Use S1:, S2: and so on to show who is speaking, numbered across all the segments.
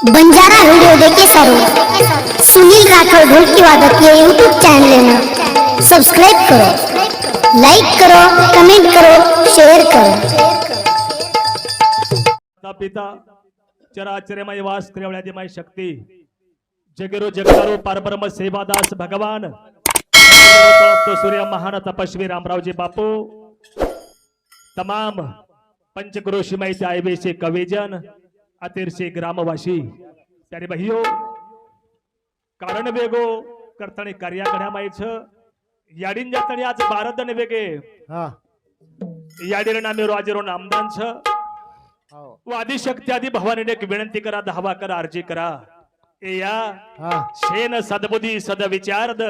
S1: Banjara video देखे सारो सुनील राठौर ढोलकी वादक ये यूट्यूब चैनल ने सब्सक्राइब करो, लाइक करो, कमेंट करो, शेयर करो।
S2: पिता चराचरमय वास त्रिवळ्यादिमय शक्ती जगरो जगतारो परब्रह्म सेवादास भगवान तो सूर्य महान तपस्वी रामरावजी बापू तमाम पंचक्रोशीमय आयवेचे कविजन अतिरसे ग्रामवासी त्याने बहियो कारण वेगो करताना कार्याकडे माहिती याडीन जातानी आज बारदन वेगे याडीर नामे राजेरो नामदान छ व आदिशक्ती आदि भवानीने एक विनंती करा, धावा करा, अर्जी करा ए या शेन सद्बुद्धी सदविचारद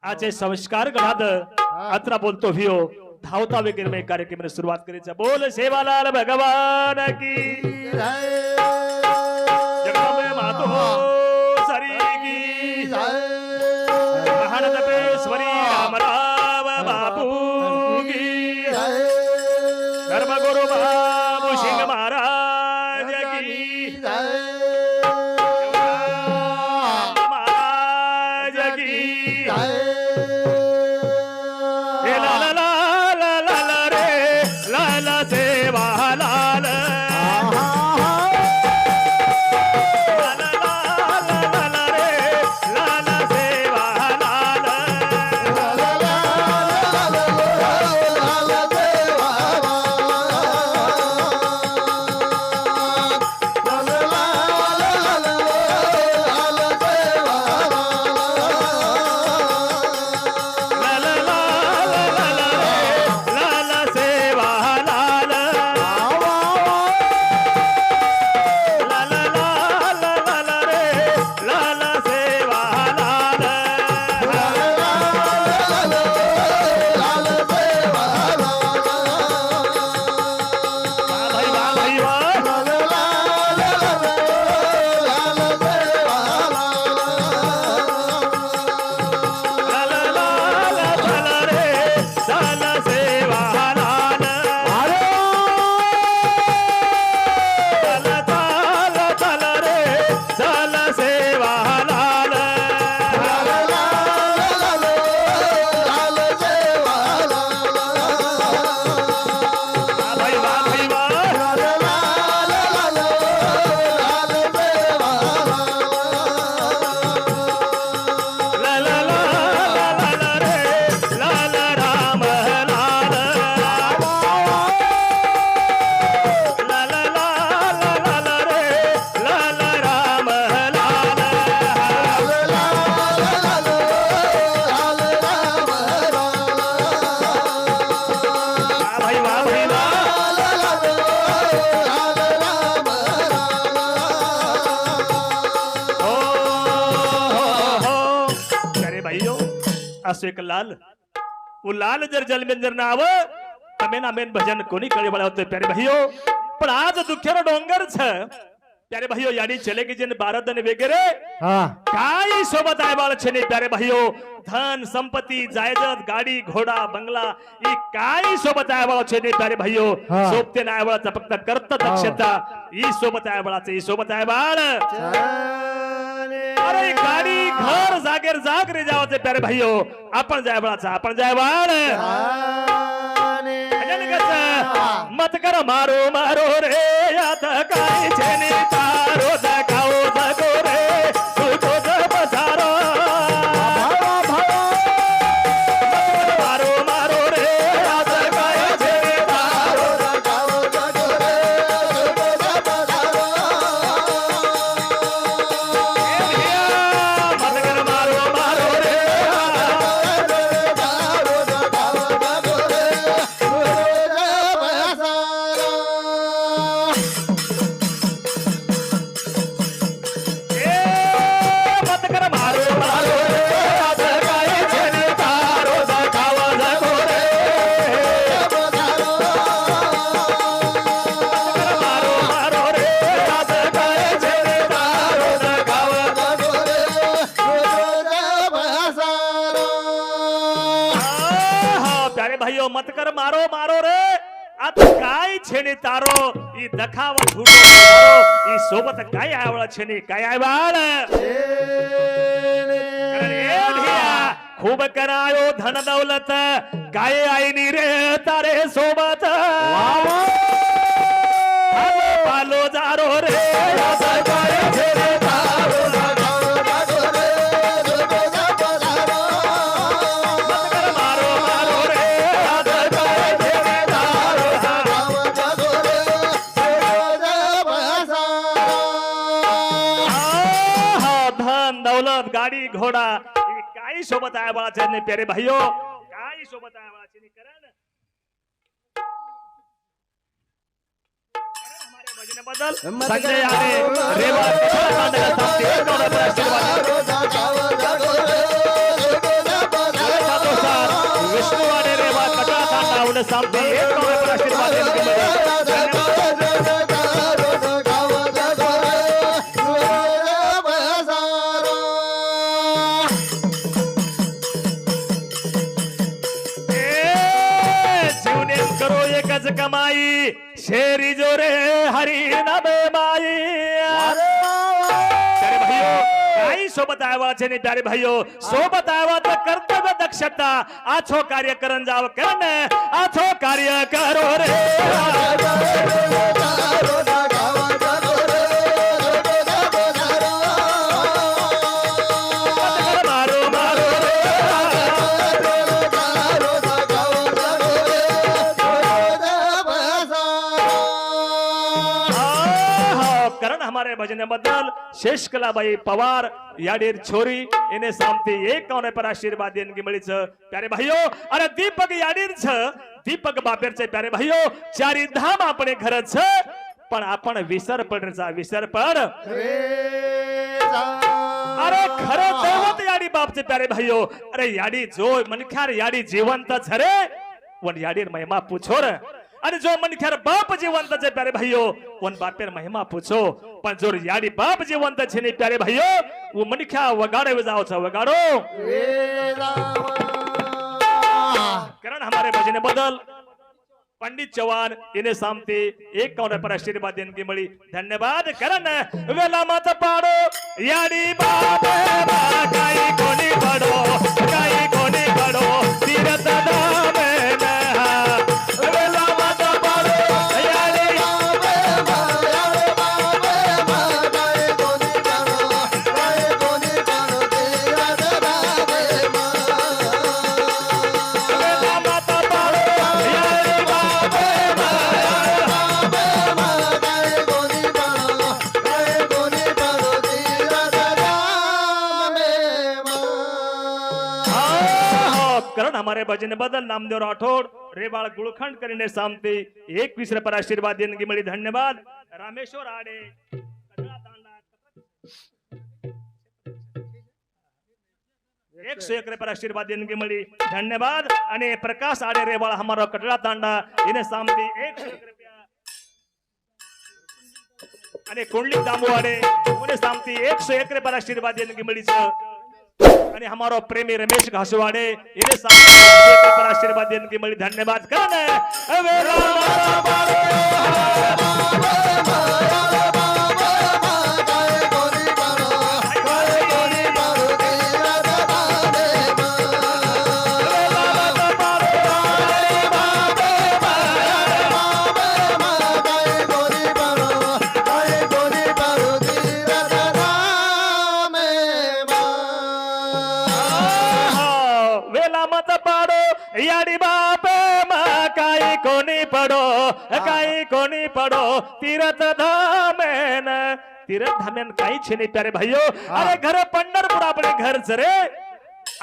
S2: आचे संस्कार घडाद अत्रा बोलतो भियो धावता वगैरे में कार्यक्रम सुरुवात करायचा। बोल सेवालाल भगवान की जगदंबे मातो सरी की महान तपेश्वरी रामराव बापू की धर्मगुरु बाबू सिंह महाराज की महाराज की एक लाल वो लाल जर जल में जर ना आव तमे ना मेन भजन कोणी कळे बळा होते प्यारे भाईयो पण आज दुखेर डोंगर छ प्यारे भाईयो याडी चले की जिन बारदन वगैरे काय सोबत आहे बाळ छने प्यारे भाईयो धन संपत्ती जायदाद गाडी घोडा बंगला ई काय सोबत आहे बाळ छने प्यारे भाईयो सोबते नाही बाळाचा फक्त कर्त दक्षता ई सोबत आहे बाळाचे ई सोबत आहे बाळ अरे गाडी घर जागेर जाग रे जावते प्यारे भाईयो आपण जाय बाळाचा आपण जाय बाळ मत कर मारो मारो रे आता काय छेने तारो जगाओ जगो रे तू तो जब सारो मारो मारो रे आता काय छेने तारो जगाओ जगो रे तू तो जब सारो मत कर मारो मारो रे तारो जगाओ जगो भाइयों मत कर मारो मारो रे आता काय छेने तारो ई दखावा झूठो तारो ई सोबत काय आहे बाळा छेनी काय आहे बाळ खूप करायो धन दौलत काय आईनी रे तारे सोबत पालो जारो रे मारो मारो रे धन दौलत गाडी घोडा काही सोबत आहे बाळाचे प्यारे भाईयो काही सोबत आहे बाळाचे करण हमारे भजन बदल संजय आले रेवा विष्णु आले रेवा कटा तांडा उन्हें सामने एक आशीर्वाद कमाई शेरी जोरे हरी नबे माई प्यारे भाइयों काही सोबत आवाचे ने प्यारे भाइयों सोबत आवाज कर्तव्य दक्षता आछो कार्य करन जाव करन आछो कार्य करो रे भजन बदल शेषकलाबाई पवार याडीर छोरी इने सामती एक कोने पर आशीर्वाद देन की मिळीच प्यारे भाइयों अरे दीपक याडीर छ दीपक बापेरचे प्यारे भाइयों चारी धाम आपणे घर छ पण आपण विसर पडचा विसर पड अरे खरे दैवत याडी बापचे प्यारे भाइयों अरे याडी जो मनख्यार याडी जिवंत छ रे वन याडीर महिमा पूछो रे अरे जो मनख्यार बाप जिवंत छे प्यारे भाइयों वन बापेर महिमा पूछो पण जो याडी बाप जिवंत छे ने प्यारे भाइयों वो मनख्या वगाड़े जाओ छ वगाड़ो कारण हमारे भजन बदल पंडित चौहान इने सामते एक कोने पर आशीर्वाद देन की मળી धन्यवाद करण वेला मत पाडो याडी बाप काई कोनी पडो तीरथ धाम हमारे भजन बदल नामदेव राठौड़ रेवाड़ गुळखंड करीने सामते 21 पर आशीर्वाद देने की मળી धन्यवाद रामेश्वर आडे 101 पर आशीर्वाद देने की मળી धन्यवाद અને પ્રકાશ આડે રેવાળ हमारो कटड़ा तांडा इने सामते 101 रुपया અને कुंडली दामू आडे उन्हें सामते 101 पर आशीर्वाद देने की मળી छ અને हमारो प्रेमी रमेश घासवाड़े इने सामने पर आशीर्वाद देने की मળી धन्यवाद करने याडी बाप काई कोनी पडो तीरथ धामेन काही छे नहीं प्यारे भाइयों अरे घर पंढरपूर अपने घर रे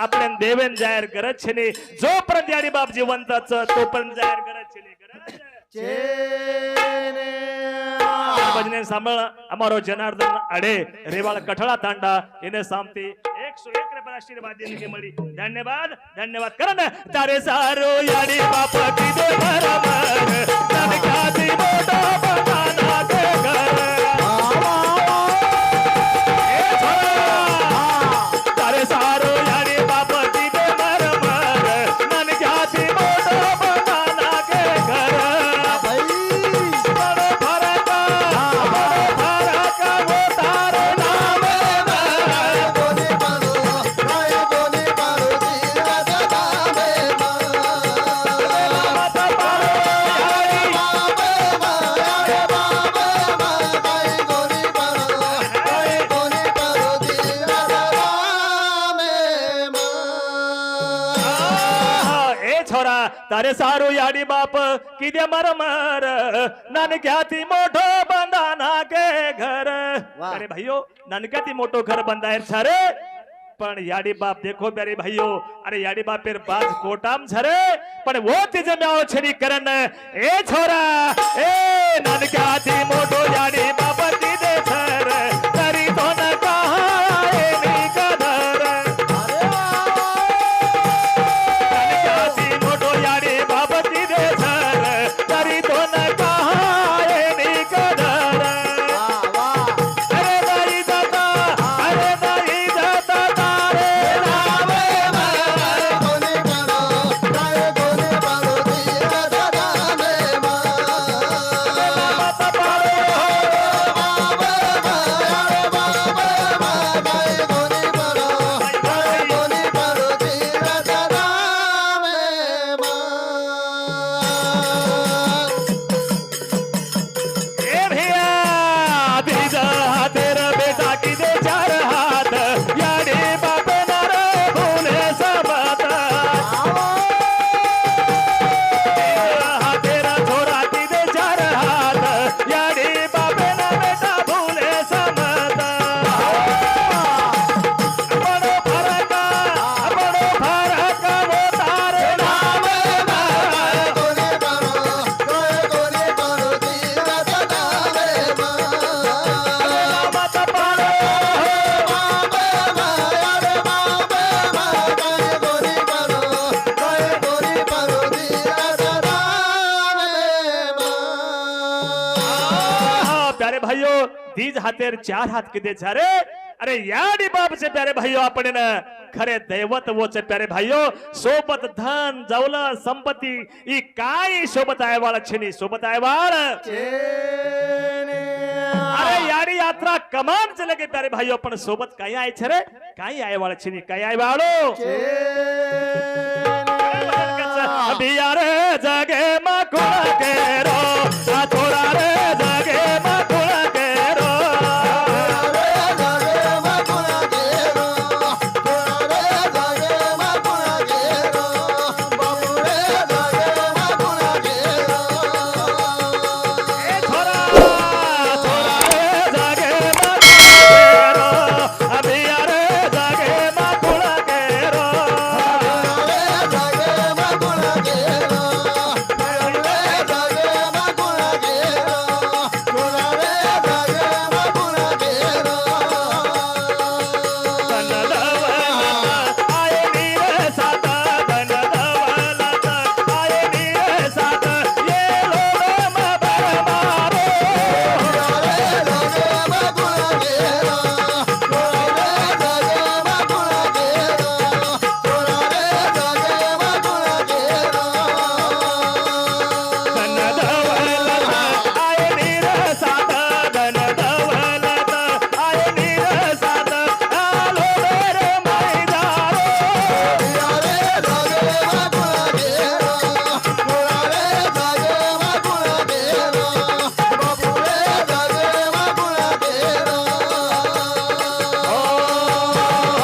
S2: अपने देवेन जाहीर करत छे नहीं जो पर्यंत याडी बाप जिवंत तो पर्यंत जाहीर करत छे नहीं भजने सांभळ अमारो जनार्दन आडे रेवाळ कठळा तांडा इने सामती 101 पर आशीर्वाद देने की मળી धन्यवाद धन्यवाद करन तारे सारो याडी बाप कीदे बराबर तन खाती मोठा बनाना के घर तारे सारो याडी बाप कीदे बराबर तन खाती मोठा बनाना के घर बड़ो फरक तारे सारू याडी बाप किदे मरमर ननक्याती मोठो बंधाना के घर
S3: वाह.
S2: अरे भाइयों ननक्याती मोठो घर बंधायर छरे पण याडी बाप देखो प्यारे भाइयों अरे याडी बाप पेर बाज कोटाम छरे पण वो तिजे म्याओ छरी करन ए छोरा ए ननक्याती मोठो याडी बाप किदे छर तरी तो न कहा ए नी कदर ननक्याती मोठो याडी बाप किदे छर तरी तो न कहा ए नी कदर
S3: वाह वाह
S2: अरे दाई दाता तारे नावे
S3: कोणी बरो काय कोणी बरो धीर सदा मे
S2: माता पारो
S3: कोणी बरो धीर सदा मे
S2: ए भैया बीजा तेरा बेटा की दे चार हाथ याडी बाप नर भूले सबत तेरा छोरा की दे चार हाथ याडी बाप न बेटा भूले सबत बड़ो फरक वो तारे नावे
S3: कोणी बरो काय कोणी बरो धीर सदा मे
S2: माता पारो प्यारे भाइयों दीज हातेर चार हात किती झारे अरे याडी बाप से प्यारे भाइयों आपण न खरे दैवत वोच प्यारे भाइयों सोबत धन जवल संपत्ती ई काय सोबत आयवाळ छेनी सोबत आयवाळ अरे याडी यात्रा कमान चले के प्यारे भाइयों पण सोबत काय आहे छे रे काय आयवाळ छेनी काय आयवाळो बिया रे जगे मकुळ केरो आ थोडा रे जगे मकुळ केरो ए थोडा थोडा रे जगे मकुळ केरो आ बिया रे जगे मकुळ केरो आये नीर सात धन दौलत आये नीर सात ये लोग मबर मारो धन दौलत आये नीर सात धन दौलत आये नीर सात आलो रे मैदारो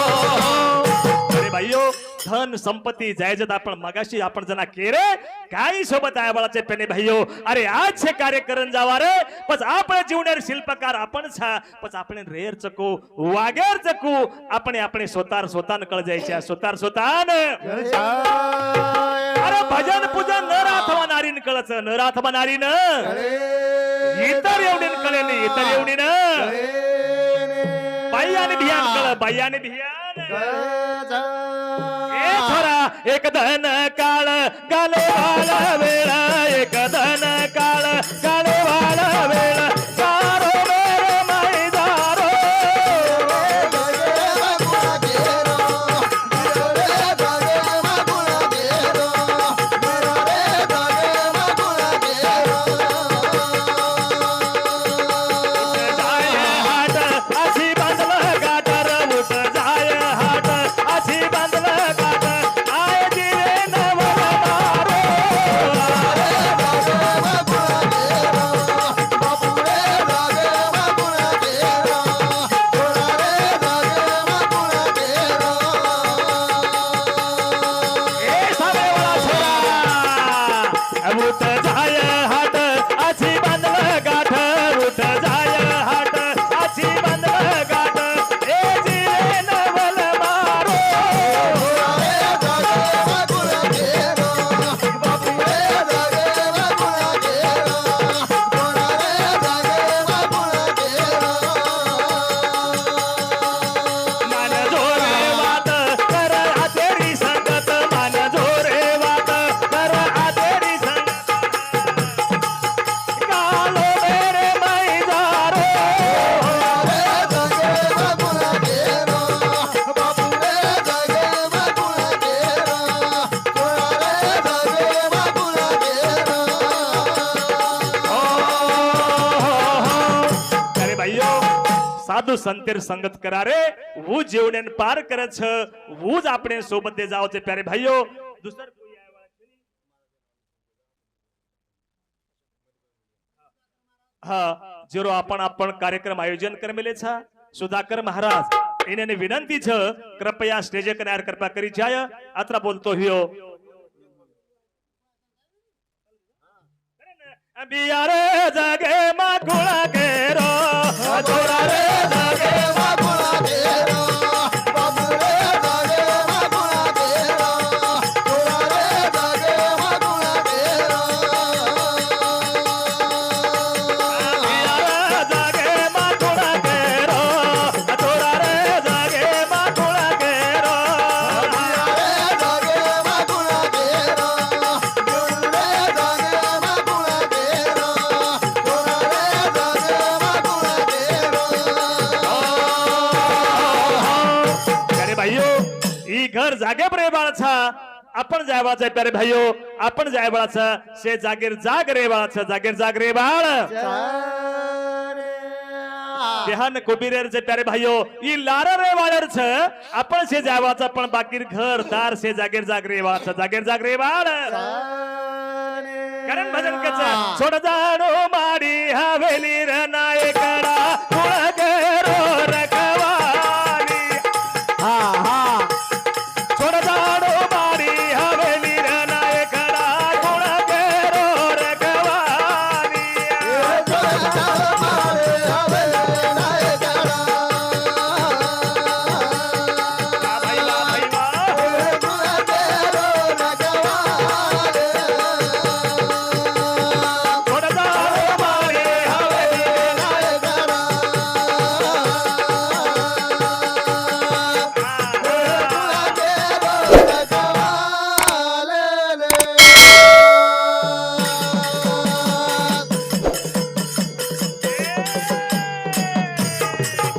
S2: अरे भाइयों धन संपत्ती जायजत आपण मगाशी आपण जना केरे काही सोबत आहे बाळाचे पेने भाइयों अरे आज छे कार्य करून जावा रे पच आपण जीवनार शिल्पकार आपण छा पच आपण रेर चको वागेर चको आपण आपण स्वतार स्वतान कळ जायच्या स्वतार स्वतान अरे भजन पूजन न राथवा नारीन कळच न राथवा नारीन इतर एवढीन कळेली इतर एवढीन बायाने भियान कळ बायाने भियान ए थोरा एक धन काळ गालेवाला वेळ एक धन काळ गालेवाला वेळ सारो मेरे मैदारो जाय हाट अशी बांधलं गाटर उठ जाय हाट अशी बांधलं गाटर आय दिवे नवल मारो સાધુ સંતેર સંગત કરારે वो जीवने पार करे छ वो ज આપણે सोबत दे जाओ छे प्यारे भाइयों दूसर कोई आया हाँ जेरो आपण कार्यक्रम आयोजन करमेले छा सुधाकर महाराज એને વિનંતી છે કૃપયા સ્ટેજ કનાર કૃપા કરી જાય આત્રા બોલતો હ્યો બિયારે જાગે માં ગુણા કેરો
S3: छोरा रे जागे वागुणा केरो बाबू रे जागे वागुणा केरो छोरा रे जागे वागुणा केरो
S2: બિયારે જાગે માં ગુણા કેરો થોડા રે જાગે માં ગુણા કેરો
S3: रे जागे वागुणा केरो गुण रे जागे वागुणा केरो छोरा रे जागे वागुणा केरो
S2: प्यारे भाइयों ई घर जागे रे बाळा आपण जायवाचा प्यारे भाइयों आपण जायवाचा से जागीर जाग रे बाळा जागीर जाग रे बाळ देहान कुबीरेर जे प्यारे भाइयों ई लारा रे वाळर छ आपण से जायवाचा पण बाकीर घर दार से जागीर जाग रे बाळ जागीर जाग रे बाळ कारण भजन कचा छोड जाणो माडी हवेली रे नायकडा कुळ गेरो रखवाली छोड जाणो माडी हवेली रे नायकडा कुळ गेरो रखवाली वा भाई वा छोड जाणो माडी हवेली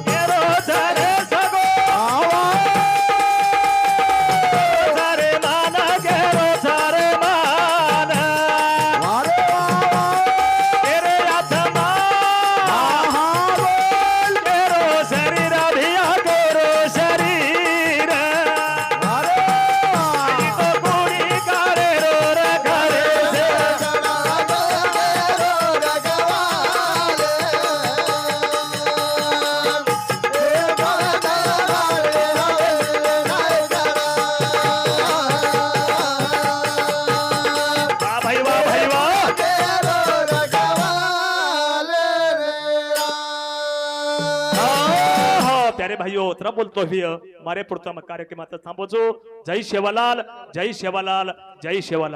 S2: गेरो झरे सगो झरे मान गेरो झरे मान तेरे आत्मा गेरो शरीर भिया गेरो शरीर आई तो कुड़ी करे रो रे घरे से वाह भाई वाह भाई वाह प्यारे भाइयों तरा बोलतो हिय मारे पुढचा कार्यक्रम आता थांबवतो जय शेवालाल जय शेवालाल जय शेवालाल